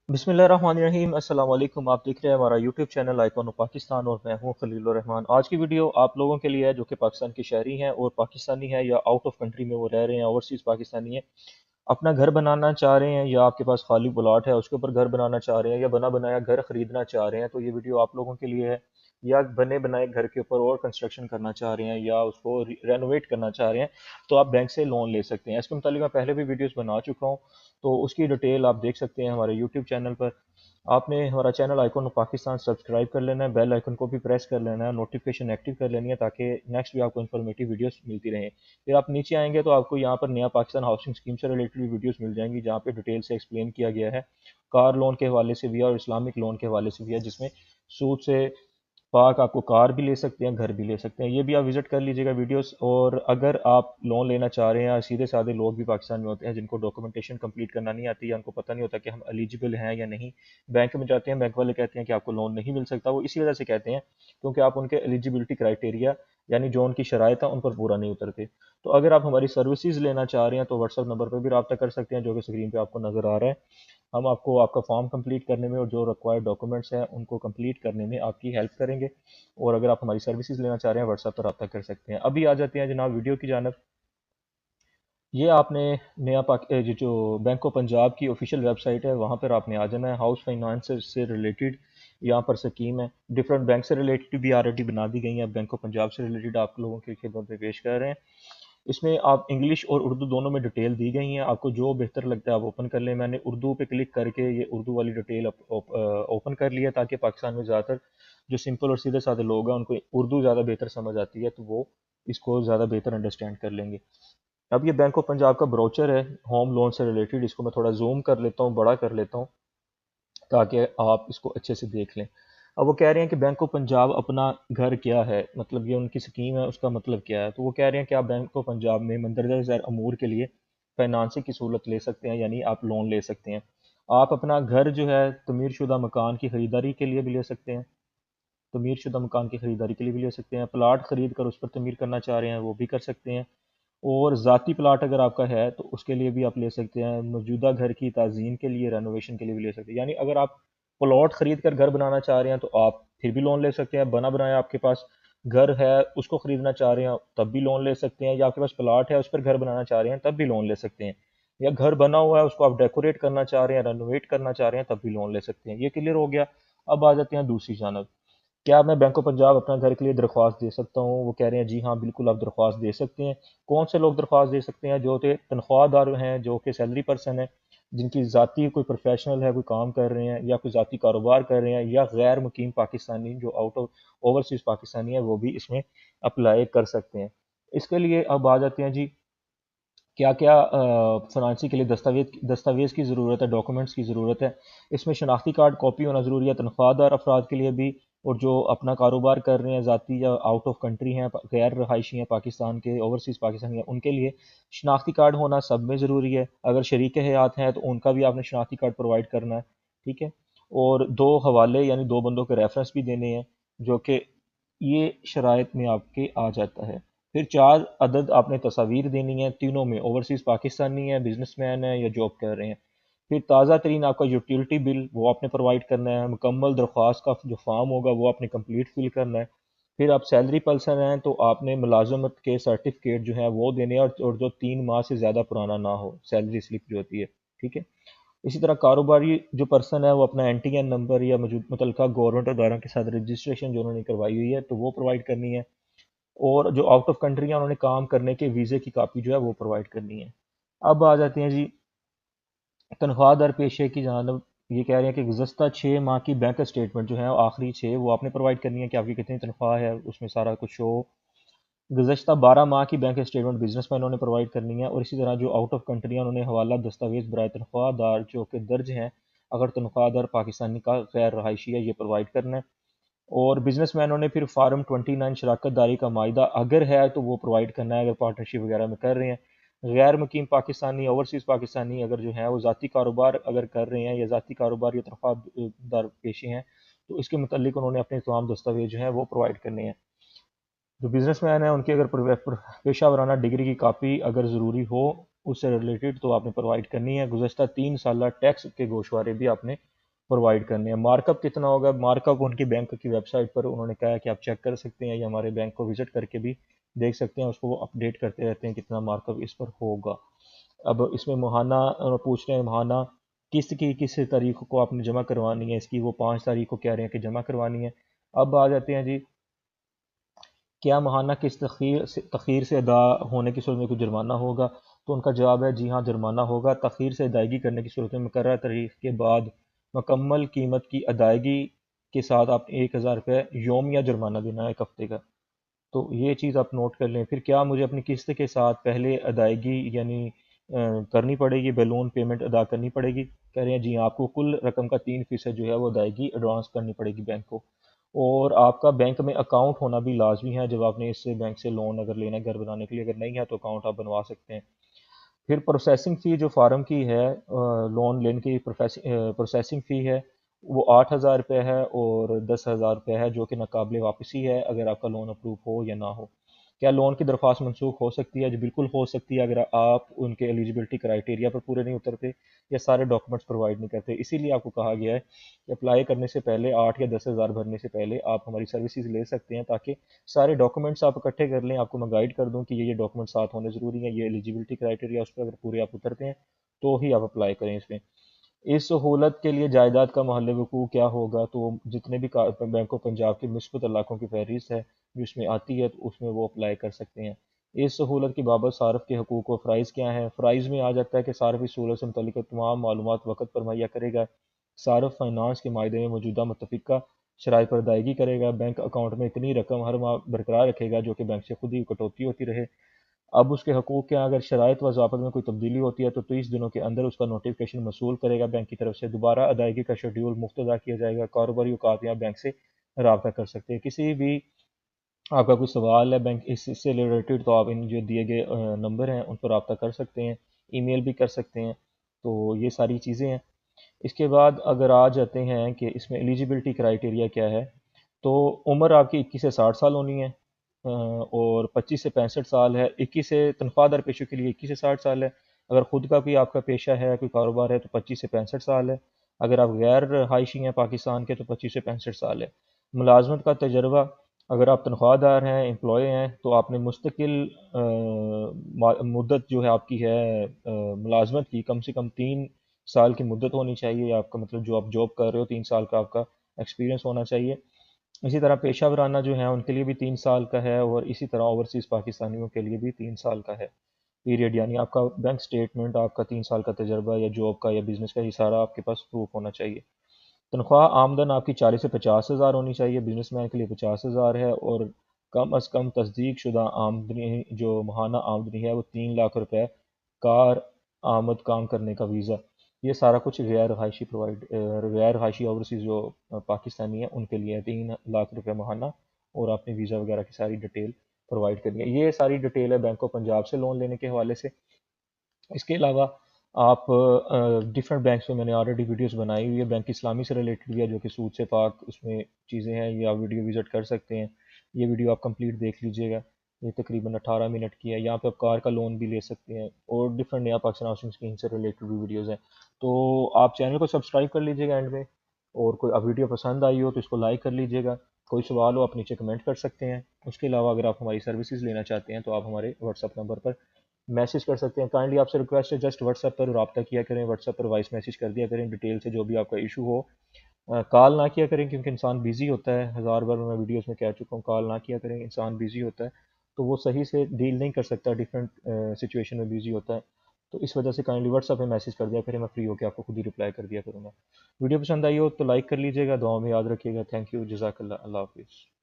बिस्मिल्लाहिर्रहमानिर्रहीम। अस्सलाम वालेकुम। आप देख रहे हैं हमारा YouTube channel icon of Pakistan और मैं हूं खलीलुर रहमान। आज की वीडियो आप लोगों के लिए है जो कि पाकिस्तान के शहरी हैं और पाकिस्तानी हैं या आउट ऑफ कंट्री में वो रह रहे हैं, ओवरसीज़ पाकिस्तानी हैं, अपना घर बनाना चाह रहे हैं या आपके पास खाली प्लॉट है उसके ऊपर घर बनाना चाह रहे हैं या बना बनाया घर खरीदना चाह रहे हैं, तो ये वीडियो आप लोगों के लिए है। या बने बनाए घर के ऊपर और कंस्ट्रक्शन करना चाह रहे हैं या उसको रेनोवेट करना चाह रहे हैं, तो आप बैंक से लोन ले सकते हैं। इसके मुतालिक मैं पहले भी वीडियोस बना चुका हूँ, तो उसकी डिटेल आप देख सकते हैं हमारे यूट्यूब चैनल पर। आपने हमारा channel icon of Pakistan subscribe कर लेना है, बेल आइकन को भी प्रेस कर लेना है, नोटिफिकेशन एक्टिव कर लेनी है ताकि नेक्स्ट भी आपको इन्फॉर्मेटिव वीडियोस मिलती रहें। फिर आप नीचे आएंगे तो आपको यहाँ पर नया पाकिस्तान हाउसिंग स्कीम से रिलेटेड वीडियोस मिल जाएंगी जहाँ पे डिटेल से एक्सप्लेन किया गया है। कार लोन के हवाले से भी है और इस्लामिक लोन के हवाले से भी है, जिसमें सूद से पाक आपको कार भी ले सकते हैं, घर भी ले सकते हैं। ये भी आप विजिट कर लीजिएगा वीडियोस। और अगर आप लोन लेना चाह रहे हैं, सीधे साधे लोग भी पाकिस्तान में होते हैं जिनको डॉक्यूमेंटेशन कंप्लीट करना नहीं आती या उनको पता नहीं होता कि हम एलिजिबल हैं या नहीं, बैंक में जाते हैं, बैंक वाले कहते हैं कि आपको लोन नहीं मिल सकता। वो इसी वजह से कहते हैं क्योंकि आप उनके एलिजिबिलिटी क्राइटेरिया यानी जो उनकी शराइत है उन पर पूरा नहीं उतरते। तो अगर आप हमारी सर्विसेज लेना चाह रहे हैं तो व्हाट्सएप नंबर पर भी रब्ता कर सकते हैं जो कि स्क्रीन पे आपको नज़र आ रहा है। हम आपको आपका फॉर्म कंप्लीट करने में और जो रिक्वायर्ड डॉक्यूमेंट्स हैं उनको कंप्लीट करने में आपकी हेल्प करेंगे। और अगर आप हमारी सर्विसेज लेना चाह रहे हैं व्हाट्सएप पर रब्ता कर सकते हैं। अभी आ जाते हैं जनाब वीडियो की जानब। ये आपने नया जो बैंक ऑफ पंजाब की ऑफिशियल वेबसाइट है वहाँ पर आपने आ जाना है। हाउस फाइनेंस से रिलेटेड यहाँ पर स्कीम है, डिफरेंट बैंक से रिलेटेड भी ऑलरेडी बना दी गई है, बैंक ऑफ पंजाब से रिलेटेड आप लोगों की खिदमत में पेश कर रहे हैं। इसमें आप इंग्लिश और उर्दू दोनों में डिटेल दी गई हैं, आपको जो बेहतर लगता है आप ओपन कर लें। मैंने उर्दू पे क्लिक करके ये उर्दू वाली डिटेल ओपन कर लिया ताकि पाकिस्तान में ज़्यादातर जो सिंपल और सीधे साधे लोग हैं उनको उर्दू ज़्यादा बेहतर समझ आती है, तो वो इसको ज़्यादा बेहतर अंडरस्टैंड कर लेंगे। अब ये बैंक ऑफ पंजाब का ब्रोचर है होम लोन से रिलेटेड, इसको मैं थोड़ा जूम कर लेता हूँ, बड़ा कर लेता हूँ ताकि आप इसको अच्छे से देख लें। अब वो कह रहे हैं कि बैंक ऑफ पंजाब अपना घर क्या है, मतलब ये उनकी स्कीम है, उसका मतलब क्या है। तो वो कह रहे हैं कि आप बैंक ऑफ पंजाब में मंदरजा ज़ैर अमूर के लिए फाइनेंसिंग की सहूलत ले सकते हैं, यानी आप लोन ले सकते हैं। आप अपना घर जो है तमीर शुदा मकान की ख़रीदारी के लिए भी ले सकते हैं, तमीर शुदा मकान की ख़रीदारी के लिए भी ले सकते हैं। प्लाट ख़रीद कर उस पर तमीर करना चाह रहे हैं वो भी कर सकते हैं। और ज़ाती प्लाट अगर आपका है तो उसके लिए भी आप ले सकते हैं। मौजूदा घर की ताज़ीन के लिए, रेनोवेशन के लिए भी ले सकते हैं। यानी अगर आप प्लॉट खरीद कर घर बनाना चाह रहे हैं तो आप फिर भी लोन ले सकते हैं। बना बनाया आपके पास घर है उसको खरीदना चाह रहे हैं तब भी लोन ले सकते हैं, या आपके पास प्लाट है उस पर घर बनाना चाह रहे हैं तब भी लोन ले सकते हैं, या घर बना हुआ है उसको आप डेकोरेट करना चाह रहे हैं, रेनोवेट करना चाह रहे हैं तब भी लोन ले सकते हैं। ये क्लियर हो गया। अब आ जाते हैं दूसरी जानब। क्या मैं बैंक ऑफ पंजाब अपना घर के लिए दरख्वास्त दे सकता हूँ? वो कह रहे हैं जी हाँ बिल्कुल आप दरख्वास्त दे सकते हैं। कौन से लोग दरख्वास्त दे सकते हैं? जो कि तनख्वाहदार हैं, जो कि सैलरी पर्सन है, जिनकी ज़ाती कोई प्रोफेशनल है, कोई काम कर रहे हैं या कोई ज़ाती कारोबार कर रहे हैं, या गैर मुकीम पाकिस्तानी जो आउट ऑफ ओवरसीज़ पाकिस्तानी है वो भी इसमें अप्लाई कर सकते हैं। इसके लिए अब आ जाते हैं जी क्या क्या फाइनेंसिंग के लिए दस्तावेज़ की ज़रूरत है, डॉक्यूमेंट्स की ज़रूरत है। इसमें शनाख्ती कार्ड कॉपी होना ज़रूरी है तनख्वाहदार अफराद के लिए भी, और जो अपना कारोबार कर रहे हैं ज़ाती या आउट ऑफ कंट्री हैं, गैर रहायशी हैं पाकिस्तान के, ओवरसीज़ पाकिस्तानी हैं, उनके लिए शनाख्ती कार्ड होना सब में ज़रूरी है। अगर शरीक हयात हैं तो उनका भी आपने शनाख्ती कार्ड प्रोवाइड करना है, ठीक है। और दो हवाले यानी दो बंदों के रेफरेंस भी देने हैं, जो कि ये शराइत में आपके आ जाता है। फिर चार अदद आपने तस्वीर देनी है, तीनों में ओवरसीज़ पाकिस्तानी है, बिजनेसमैन है या जॉब कर रहे हैं। फिर ताज़ा तरीन आपका यूटिलिटी बिल वो आपने प्रोवाइड करना है। मुकम्मल दरख्वास्त का जो फॉर्म होगा वो आपने कंप्लीट फिल करना है। फिर आप सैलरी पर्सन हैं तो आपने मुलाजमत के सर्टिफिकेट जो है वो देने हैं, और जो 3 माह से ज़्यादा पुराना ना हो सैलरी स्लिप जो होती है, ठीक है। इसी तरह कारोबारी जो पर्सन है वो अपना NTN नंबर या मौजूद मुतलका गवर्नमेंट अदारों के साथ रजिस्ट्रेशन जो उन्होंने करवाई हुई है तो वो प्रोवाइड करनी है। और जो आउट ऑफ कंट्री है उन्होंने काम करने के वीज़े की कापी जो है वो प्रोवाइड करनी है। अब आ जाते हैं जी तनख्वाह दर पेशे की जानब। ये कह रहे हैं कि गुज़श्ता 6 माह की बैंक स्टेटमेंट जो है आखिरी 6 वो आपने प्रोवाइड करनी है कि आपकी कितनी तनख्वाह है उसमें सारा कुछ शो। गुज़श्ता 12 माह की बैंक स्टेटमेंट बिजनेसमैनों ने प्रोवाइड करनी है। और इसी तरह जो आउट ऑफ कंट्री हैं उन्होंने हवाला दस्तावेज़ बराए तनख्वाहदार जो कि दर्ज हैं, अगर तनख्वाहदार पाकिस्तानी का गैर रहायशी है, ये प्रोवाइड करना है। और बिजनेसमैनों ने फिर फार्म 29 शराकत दारी का मायदा अगर है तो वो प्रोवाइड करना है, अगर पार्टनरशिप वगैरह में कर रहे हैं। गैर मुकीम पाकिस्तानी, ओवरसीज़ पाकिस्तानी अगर जो है वो ज़ाती कारोबार अगर कर रहे हैं या ज़ाती कारोबार या तनख्वाहदार पेशे हैं, तो इसके मतलब उन्होंने अपने तमाम दस्तावेज जो हैं वो प्रोवाइड करने हैं। जो बिजनेसमैन है उनकी अगर पेशा वराना डिग्री की कापी अगर ज़रूरी हो उससे रिलेटेड तो आपने प्रोवाइड करनी है। गुज़श्ता 3 साल टैक्स के गोशवारे भी आपने پرووائڈ کرنے ہیں۔ مارک اپ کتنا ہوگا، مارک اپ ان کی بینک کی ویب سائٹ پر انہوں نے کہا ہے کہ آپ چیک کر سکتے ہیں یا ہمارے بینک کو وزٹ کر کے بھی دیکھ سکتے ہیں، اس کو وہ اپڈیٹ کرتے رہتے ہیں کتنا مارک اپ اس پر ہوگا۔ اب اس میں ماہانہ پوچھ رہے ہیں، ماہانہ قسط کی کس تاریخ کو آپ نے جمع کروانی ہے، اس کی وہ 5 تاریخ کو کہہ رہے ہیں کہ جمع کروانی ہے۔ اب آ جاتے ہیں جی، کیا ماہانہ کس تخیر سے ادا ہونے کی صورت میں کوئی جرمانہ ہوگا؟ تو ان کا جواب ہے جی ہاں، جرمانہ ہوگا۔ تخیر سے ادائیگی کرنے کی صورت میں مقررہ تاریخ کے بعد مکمل قیمت کی ادائیگی کے ساتھ آپ نے 1,000 روپے یومیہ جرمانہ دینا ہے 1 ہفتے کا۔ تو یہ چیز آپ نوٹ کر لیں۔ پھر کیا مجھے اپنی قسط کے ساتھ پہلے ادائیگی یعنی کرنی پڑے گی، بیلون پیمنٹ ادا کرنی پڑے گی؟ کہہ رہے ہیں جی آپ کو کل رقم کا 3% جو ہے وہ ادائیگی ایڈوانس کرنی پڑے گی بینک کو، اور آپ کا بینک میں اکاؤنٹ ہونا بھی لازمی ہے جب آپ نے اس سے بینک سے لون اگر لینا ہے گھر بنانے کے لیے، اگر نہیں ہے تو اکاؤنٹ آپ بنوا سکتے ہیں۔ پھر پروسیسنگ فی جو فارم کی ہے لون لینے کی پروسیسنگ فی ہے وہ 8,000 روپے ہے اور 10,000 روپے ہے جو کہ ناقابل واپسی ہے اگر آپ کا لون اپروو ہو یا نہ ہو۔ کیا لون کی درخواست منسوخ ہو سکتی ہے؟ جی بالکل ہو سکتی ہے اگر آپ ان کے ایلیجبلٹی کرائٹیریا پر پورے نہیں اترتے یا سارے ڈاکومنٹس پرووائڈ نہیں کرتے۔ اسی لیے آپ کو کہا گیا ہے کہ اپلائی کرنے سے پہلے 8 یا 10 ہزار بھرنے سے پہلے آپ ہماری سروسز لے سکتے ہیں، تاکہ سارے ڈاکومنٹس آپ اکٹھے کر لیں۔ آپ کو میں گائیڈ کر دوں کہ یہ ڈاکومنٹ ساتھ ہونے ضروری ہیں، یہ ایلیجبلٹی کرائٹیریا اس پہ اگر پورے آپ اترتے ہیں تو ہی آپ اپلائی کریں اس میں۔ اس سہولت کے لیے جائیداد کا محل وقوع کیا ہوگا؟ تو جتنے بھی بینک آف پنجاب کے مثبت علاقوں کی فہرست ہے جو اس میں آتی ہے تو اس میں وہ اپلائی کر سکتے ہیں۔ اس سہولت کی بابت صارف کے حقوق و فرائض کیا ہیں؟ فرائض میں آ جاتا ہے کہ صارف اس سہولت سے متعلق تمام معلومات وقت پر مہیا کرے گا، صارف فائنانس کے معاہدے میں موجودہ متفقہ شرائط پر ادائیگی کرے گا، بینک اکاؤنٹ میں اتنی رقم ہر ماہ برقرار رکھے گا جو کہ بینک سے خود ہی کٹوتی ہوتی رہے۔ اب اس کے حقوق کیا؟ اگر شرائط و ضوابط میں کوئی تبدیلی ہوتی ہے تو 30 دنوں کے اندر اس کا نوٹیفیکیشن موصول کرے گا بینک کی طرف سے، دوبارہ ادائیگی کا شیڈیول مفت ادا کیا جائے گا، کاروباری اوقات یا بینک سے رابطہ کر سکتے ہیں۔ کسی بھی آپ کا کوئی سوال ہے بینک اس سے ریلیٹڈ تو آپ ان جو دیے گئے نمبر ہیں ان پر رابطہ کر سکتے ہیں، ای میل بھی کر سکتے ہیں۔ تو یہ ساری چیزیں ہیں۔ اس کے بعد اگر آ جاتے ہیں کہ اس میں ایلیجبلٹی کرائٹیریا کیا ہے، تو عمر آپ کی 21 سے 60 سال ہونی ہے، اور 25 سے 65 سال ہے۔ 21 سے تنخواہ دار پیشوں کے لیے 21 سے 60 سال ہے۔ اگر خود کا کوئی آپ کا پیشہ ہے، کوئی کاروبار ہے تو 25 سے 65 سال ہے۔ اگر آپ غیر رہائشی ہیں پاکستان کے تو 25 سے 65 سال ہے۔ ملازمت کا تجربہ، اگر آپ تنخواہ دار ہیں، امپلائی ہیں، تو آپ نے مستقل مدت جو ہے آپ کی ہے ملازمت کی کم سے کم 3 سال کی مدت ہونی چاہیے، آپ کا مطلب جو آپ جاب کر رہے ہو 3 سال کا آپ کا ایکسپیرینس ہونا چاہیے۔ اسی طرح پیشہ ورانہ جو ہیں ان کے لیے بھی 3 سال کا ہے، اور اسی طرح اوورسیز پاکستانیوں کے لیے بھی 3 سال کا ہے پیریڈ، یعنی آپ کا بینک سٹیٹمنٹ، آپ کا 3 سال کا تجربہ یا جاب کا یا بزنس کا، یہ سارا آپ کے پاس پروف ہونا چاہیے۔ تنخواہ آمدن آپ کی 40 سے 50 ہزار ہونی چاہیے، بزنس مین کے لیے 50 ہزار ہے، اور کم از کم تصدیق شدہ آمدنی جو ماہانہ آمدنی ہے وہ 3 لاکھ روپے، کار آمد کام کرنے کا ویزا، یہ سارا کچھ غیر رہائشی اوورسیز جو پاکستانی ہیں ان کے لیے 3 لاکھ روپے ماہانہ، اور آپ نے ویزا وغیرہ کی ساری ڈیٹیل پرووائڈ کرنی ہے۔ یہ ساری ڈیٹیل ہے بینک آف پنجاب سے لون لینے کے حوالے سے۔ اس کے علاوہ آپ ڈفرینٹ بینکس میں نے آلریڈی ویڈیوز بنائی ہوئی ہے، بینک اسلامی سے ریلیٹڈ بھی ہے جو کہ سود سے پاک اس میں چیزیں ہیں، یہ آپ ویڈیو وزٹ کر سکتے ہیں۔ یہ ویڈیو آپ کمپلیٹ دیکھ لیجئے گا، یہ تقریباً 18 منٹ کی ہے۔ یہاں پہ آپ کار کا لون بھی لے سکتے ہیں، اور ڈفرینٹ نیا پاکستان ہاؤسنگ اسکیم سے ریلیٹڈ بھی ویڈیوز ہیں۔ تو آپ چینل کو سبسکرائب کر لیجئے گا اینڈ میں، اور کوئی اب ویڈیو پسند آئی ہو تو اس کو لائک کر لیجئے گا، کوئی سوال ہو آپ نیچے کمنٹ کر سکتے ہیں۔ اس کے علاوہ اگر آپ ہماری سروسز لینا چاہتے ہیں تو آپ ہمارے واٹس ایپ نمبر پر میسج کر سکتے ہیں۔ کائنڈلی آپ سے ریکویسٹ ہے جسٹ واٹس ایپ پر رابطہ کیا کریں، واٹس ایپ پر وائس میسج کر دیا کریں ڈیٹیل سے، جو بھی آپ کا ایشو ہو۔ کال نہ کیا کریں کیونکہ انسان بیزی ہوتا ہے، 1000 بار میں ویڈیوز میں کہہ چکا ہوں، کال نہ کیا کریں، انسان بیزی ہوتا ہے تو وہ صحیح سے ڈیل نہیں کر سکتا، ڈفرینٹ سچویشن میں بیزی ہوتا ہے، تو اس وجہ سے کائنڈلی واٹس ایپ پہ میسج کر دیا کریں، میں فری ہو کے آپ کو خود ہی رپلائی کر دیا کروں گا۔ ویڈیو پسند آئی ہو تو لائک کر لیجیے گا، دعاؤں میں یاد رکھیے گا۔ تھینک یو، جزاک اللہ، اللہ حافظ۔